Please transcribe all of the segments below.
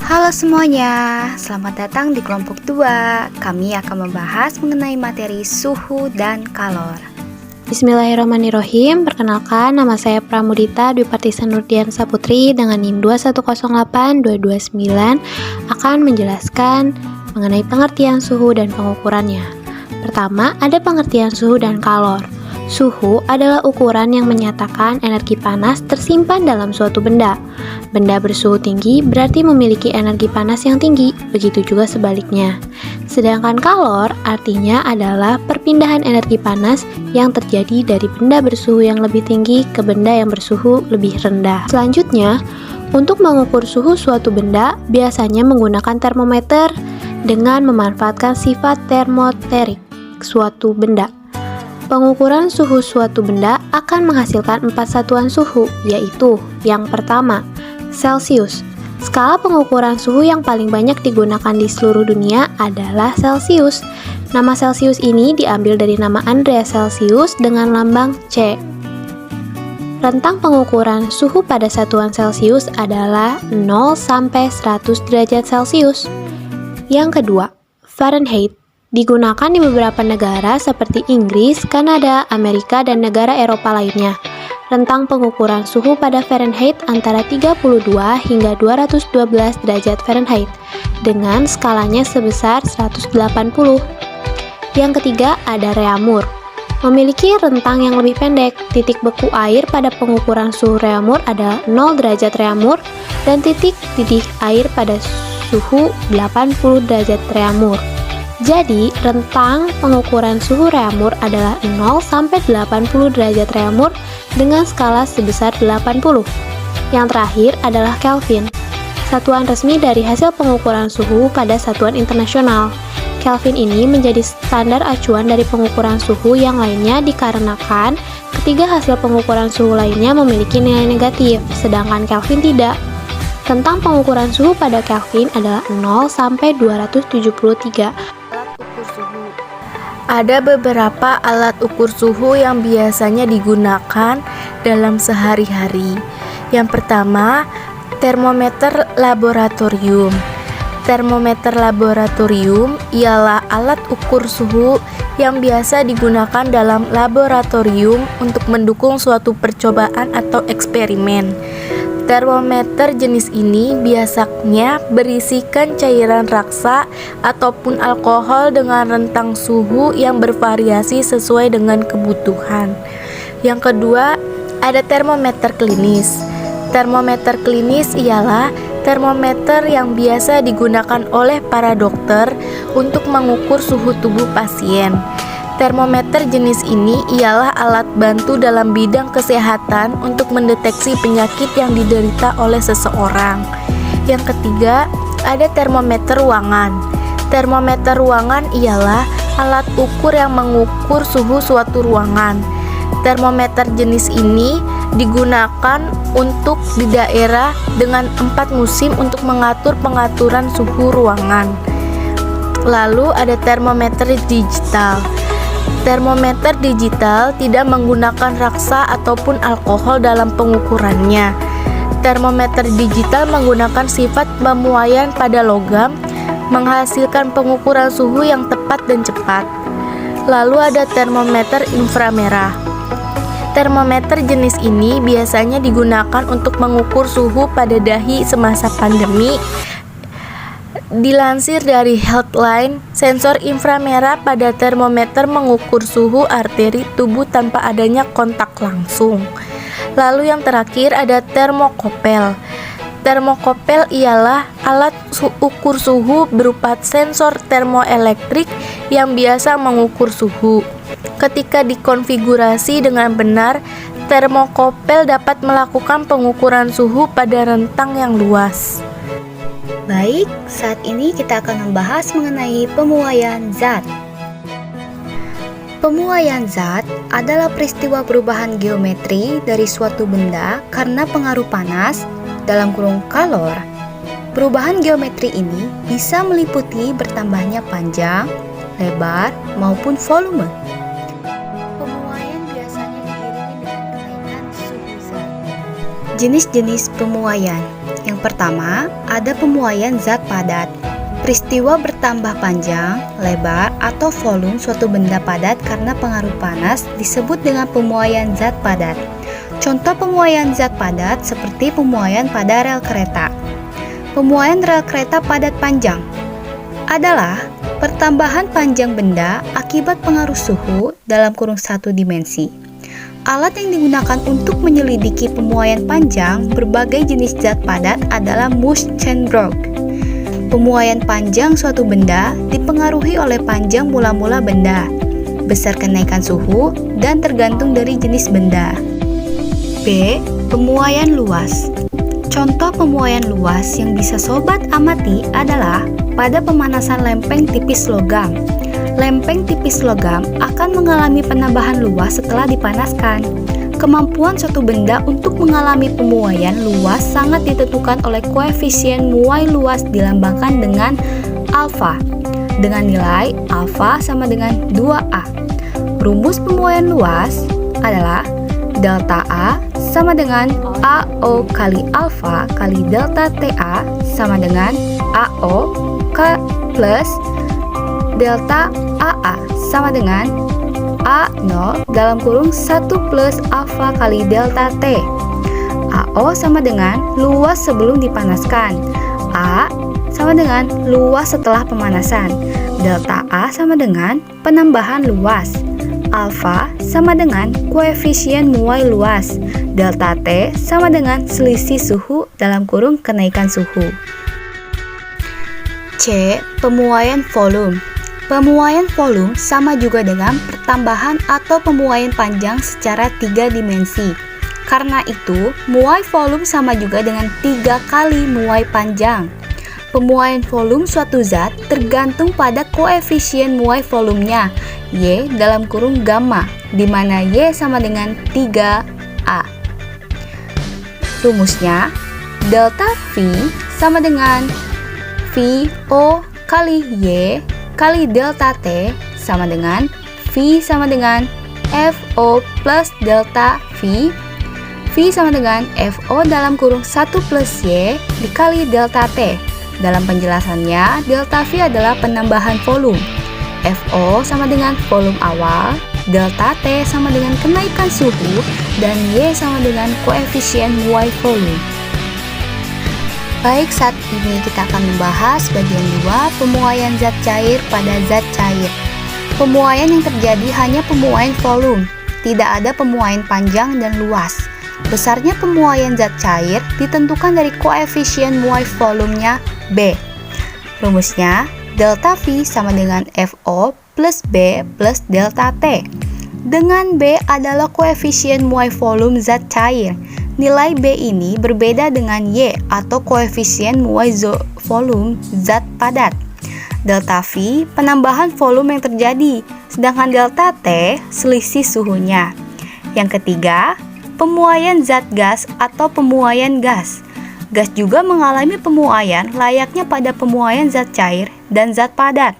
Halo semuanya, selamat datang di kelompok 2. Kami akan membahas mengenai materi suhu dan kalor. Bismillahirrahmanirrahim. Perkenalkan, nama saya Pramudita Dwi Partisa Nurdiansa Putri dengan NIM 2108229 akan menjelaskan mengenai pengertian suhu dan pengukurannya. Pertama, ada pengertian suhu dan kalor. Suhu adalah ukuran yang menyatakan energi panas tersimpan dalam suatu benda. Benda bersuhu tinggi berarti memiliki energi panas yang tinggi, begitu juga sebaliknya. Sedangkan kalor artinya adalah perpindahan energi panas yang terjadi dari benda bersuhu yang lebih tinggi ke benda yang bersuhu lebih rendah. Selanjutnya, untuk mengukur suhu suatu benda, biasanya menggunakan termometer dengan memanfaatkan sifat termoterik suatu benda. Pengukuran suhu suatu benda akan menghasilkan 4 satuan suhu, yaitu yang pertama, Celsius. Skala pengukuran suhu yang paling banyak digunakan di seluruh dunia adalah Celsius. Nama Celsius ini diambil dari nama Andreas Celsius dengan lambang C. Rentang pengukuran suhu pada satuan Celsius adalah 0 sampai 100 derajat Celcius. Yang kedua, Fahrenheit. Digunakan di beberapa negara seperti Inggris, Kanada, Amerika, dan negara Eropa lainnya. Rentang pengukuran suhu pada Fahrenheit antara 32 hingga 212 derajat Fahrenheit, dengan skalanya sebesar 180. Yang ketiga, ada Reaumur. Memiliki rentang yang lebih pendek, titik beku air pada pengukuran suhu Reaumur adalah 0 derajat Reaumur, dan titik didih air pada suhu 80 derajat Reaumur. Jadi, rentang pengukuran suhu Reaumur adalah 0 sampai 80 derajat Reaumur dengan skala sebesar 80. Yang terakhir adalah Kelvin, satuan resmi dari hasil pengukuran suhu pada satuan internasional. Kelvin ini menjadi standar acuan dari pengukuran suhu yang lainnya dikarenakan ketiga hasil pengukuran suhu lainnya memiliki nilai negatif, sedangkan Kelvin tidak. Rentang pengukuran suhu pada Kelvin adalah 0 sampai 273. Ada beberapa alat ukur suhu yang biasanya digunakan dalam sehari-hari. Yang pertama, termometer laboratorium. Termometer laboratorium ialah alat ukur suhu yang biasa digunakan dalam laboratorium untuk mendukung suatu percobaan atau eksperimen. Termometer jenis ini biasanya berisikan cairan raksa ataupun alkohol dengan rentang suhu yang bervariasi sesuai dengan kebutuhan. Yang kedua, ada termometer klinis. Termometer klinis ialah termometer yang biasa digunakan oleh para dokter untuk mengukur suhu tubuh pasien. Termometer jenis ini ialah alat bantu dalam bidang kesehatan untuk mendeteksi penyakit yang diderita oleh seseorang. Yang ketiga, ada termometer ruangan. Termometer ruangan ialah alat ukur yang mengukur suhu suatu ruangan. Termometer jenis ini digunakan untuk di daerah dengan 4 musim untuk mengatur pengaturan suhu ruangan. Lalu ada termometer digital. Termometer digital tidak menggunakan raksa ataupun alkohol dalam pengukurannya. Termometer digital menggunakan sifat pemuaian pada logam, menghasilkan pengukuran suhu yang tepat dan cepat. Lalu ada termometer inframerah. Termometer jenis ini biasanya digunakan untuk mengukur suhu pada dahi semasa pandemi. Dilansir dari Healthline, sensor inframerah pada termometer mengukur suhu arteri tubuh tanpa adanya kontak langsung. Lalu yang terakhir ada termokopel. Termokopel ialah alat ukur suhu berupa sensor termoelektrik yang biasa mengukur suhu. Ketika dikonfigurasi dengan benar, termokopel dapat melakukan pengukuran suhu pada rentang yang luas. Baik, saat ini kita akan membahas mengenai pemuaian zat. Pemuaian zat adalah peristiwa perubahan geometri dari suatu benda karena pengaruh panas dalam kurung kalor. Perubahan geometri ini bisa meliputi bertambahnya panjang, lebar, maupun volume. Pemuaian biasanya diiringi dengan kenaikan suhu zat. Jenis-jenis pemuaian. Yang Pertama, ada pemuaian zat padat. Peristiwa bertambah panjang, lebar, atau volume suatu benda padat karena pengaruh panas disebut dengan pemuaian zat padat. Contoh pemuaian zat padat seperti pemuaian pada rel kereta. Pemuaian rel kereta padat panjang adalah pertambahan panjang benda akibat pengaruh suhu dalam kurung satu dimensi. Alat yang digunakan untuk menyelidiki pemuaian panjang berbagai jenis zat padat adalah Muschenbroek. Pemuaian panjang suatu benda dipengaruhi oleh panjang mula-mula benda, besar kenaikan suhu, dan tergantung dari jenis benda. B. Pemuaian luas. Contoh pemuaian luas yang bisa sobat amati adalah pada pemanasan lempeng tipis logam. Lempeng tipis logam akan mengalami penambahan luas setelah dipanaskan. Kemampuan suatu benda untuk mengalami pemuaian luas sangat ditentukan oleh koefisien muai luas dilambangkan dengan alfa, dengan nilai alfa sama dengan 2A. Rumus pemuaian luas adalah delta A sama dengan AO kali alfa kali delta TA sama dengan AO plus delta AA sama dengan A0 dalam kurung 1 plus alfa kali delta T. AO sama dengan luas sebelum dipanaskan. A sama dengan luas setelah pemanasan. Delta A sama dengan penambahan luas. Alfa sama dengan koefisien muai luas. Delta T sama dengan selisih suhu dalam kurung kenaikan suhu. C. Pemuaian volume. Pemuaian volume sama juga dengan pertambahan atau pemuaian panjang secara 3 dimensi. Karena itu, muai volume sama juga dengan 3 kali muai panjang. Pemuaian volume suatu zat tergantung pada koefisien muai volumenya, Y dalam kurung gamma, di mana Y sama dengan 3A. Rumusnya, delta V sama dengan VO kali Y kali delta T sama dengan V sama dengan FO plus delta V. V sama dengan FO dalam kurung 1 plus Y dikali delta T. Dalam penjelasannya, delta V adalah penambahan volume. FO sama dengan volume awal, delta T sama dengan kenaikan suhu, dan Y sama dengan koefisien muai volume. Baik, saat ini kita akan membahas bagian 2, pemuaian zat cair pada zat cair. Pemuaian yang terjadi hanya pemuaian volume, tidak ada pemuaian panjang dan luas. Besarnya pemuaian zat cair ditentukan dari koefisien muai volumenya B. Rumusnya, delta V sama dengan FO plus B plus delta T. Dengan B adalah koefisien muai volume zat cair. Nilai B ini berbeda dengan Y atau koefisien muai volume zat padat. Delta V penambahan volume yang terjadi, sedangkan delta T selisih suhunya. Yang ketiga, pemuaian zat gas atau pemuaian gas. Gas juga mengalami pemuaian layaknya pada pemuaian zat cair dan zat padat.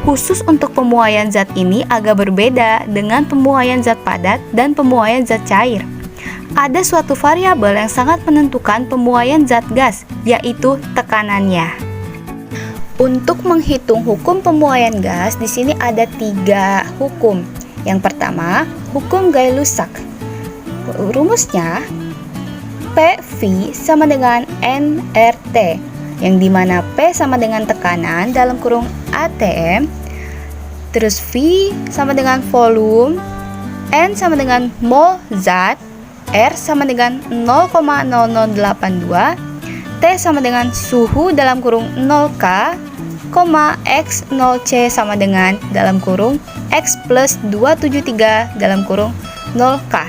Khusus untuk pemuaian zat ini agak berbeda dengan pemuaian zat padat dan pemuaian zat cair. Ada suatu variabel yang sangat menentukan pemuaian zat gas, yaitu tekanannya. Untuk menghitung hukum pemuaian gas, di sini ada 3 hukum. Yang pertama, hukum Gay-Lussac. Rumusnya PV sama dengan nRT, yang dimana P sama dengan tekanan dalam kurung ATM, terus V sama dengan volume, N sama dengan mol zat, R sama dengan 0,0082, T sama dengan suhu dalam kurung 0K, X 0C sama dengan dalam kurung X plus 273 dalam kurung 0K.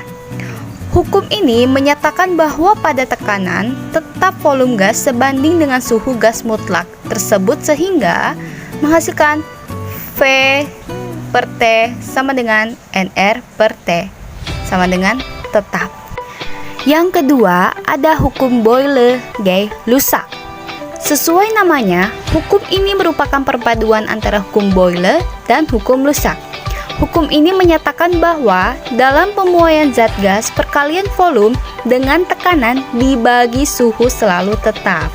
Hukum ini menyatakan bahwa pada tekanan tetap volume gas sebanding dengan suhu gas mutlak tersebut sehingga menghasilkan V per T sama dengan NR per T sama dengan tetap. Yang kedua, ada hukum Boyle-Gay-Lussac. Sesuai namanya, hukum ini merupakan perpaduan antara hukum Boyle dan hukum Lussac. Hukum ini menyatakan bahwa dalam pemuaian zat gas, perkalian volume dengan tekanan dibagi suhu selalu tetap.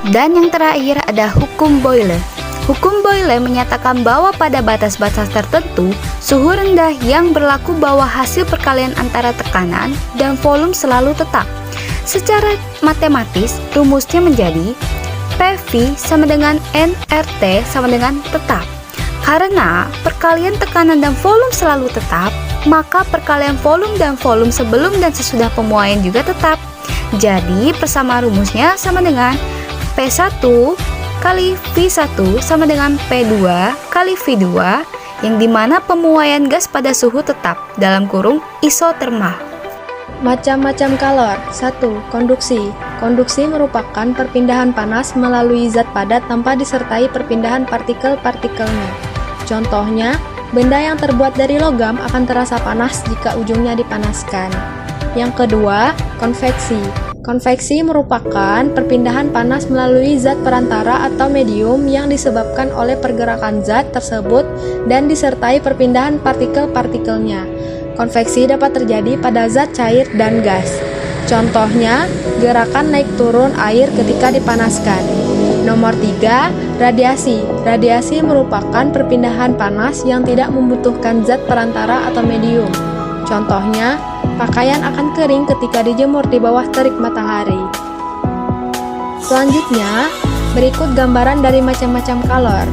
Dan yang terakhir ada hukum Boyle. Hukum Boyle menyatakan bahwa pada batas-batas tertentu, suhu rendah yang berlaku bahwa hasil perkalian antara tekanan dan volume selalu tetap. Secara matematis, rumusnya menjadi PV sama dengan nRT sama dengan tetap. Karena perkalian tekanan dan volume selalu tetap, maka perkalian volume dan volume sebelum dan sesudah pemuaian juga tetap. Jadi, persamaan rumusnya sama dengan P1 kali V1 sama dengan P2 kali V2, yang dimana pemuaian gas pada suhu tetap dalam kurung isotermal. Macam-macam kalor. 1. Konduksi. Konduksi merupakan perpindahan panas melalui zat padat tanpa disertai perpindahan partikel-partikelnya. Contohnya, benda yang terbuat dari logam akan terasa panas jika ujungnya dipanaskan. Yang kedua, konveksi. Konveksi merupakan perpindahan panas melalui zat perantara atau medium yang disebabkan oleh pergerakan zat tersebut dan disertai perpindahan partikel-partikelnya. Konveksi dapat terjadi pada zat cair dan gas. Contohnya, gerakan naik turun air ketika dipanaskan. Nomor 3, radiasi. Radiasi merupakan perpindahan panas yang tidak membutuhkan zat perantara atau medium. Contohnya, pakaian akan kering ketika dijemur di bawah terik matahari. Selanjutnya, berikut gambaran dari macam-macam kalor.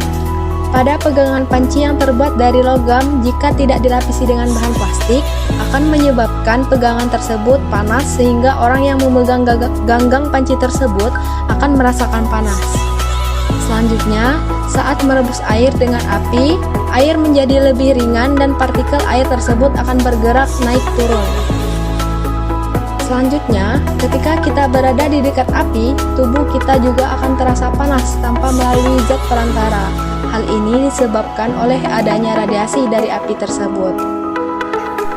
Pada pegangan panci yang terbuat dari logam, jika tidak dilapisi dengan bahan plastik, akan menyebabkan pegangan tersebut panas sehingga orang yang memegang ganggang panci tersebut akan merasakan panas. Selanjutnya, saat merebus air dengan api, air menjadi lebih ringan dan partikel air tersebut akan bergerak naik turun. Selanjutnya, ketika kita berada di dekat api, tubuh kita juga akan terasa panas tanpa melalui zat perantara. Hal ini disebabkan oleh adanya radiasi dari api tersebut.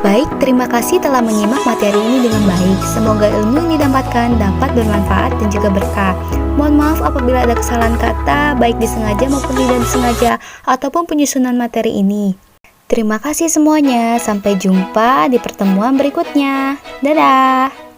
Baik, terima kasih telah menyimak materi ini dengan baik. Semoga ilmu yang didapatkan dapat bermanfaat dan juga berkah. Mohon maaf apabila ada kesalahan kata, baik disengaja maupun tidak disengaja, ataupun penyusunan materi ini. Terima kasih semuanya, sampai jumpa di pertemuan berikutnya. Dadah!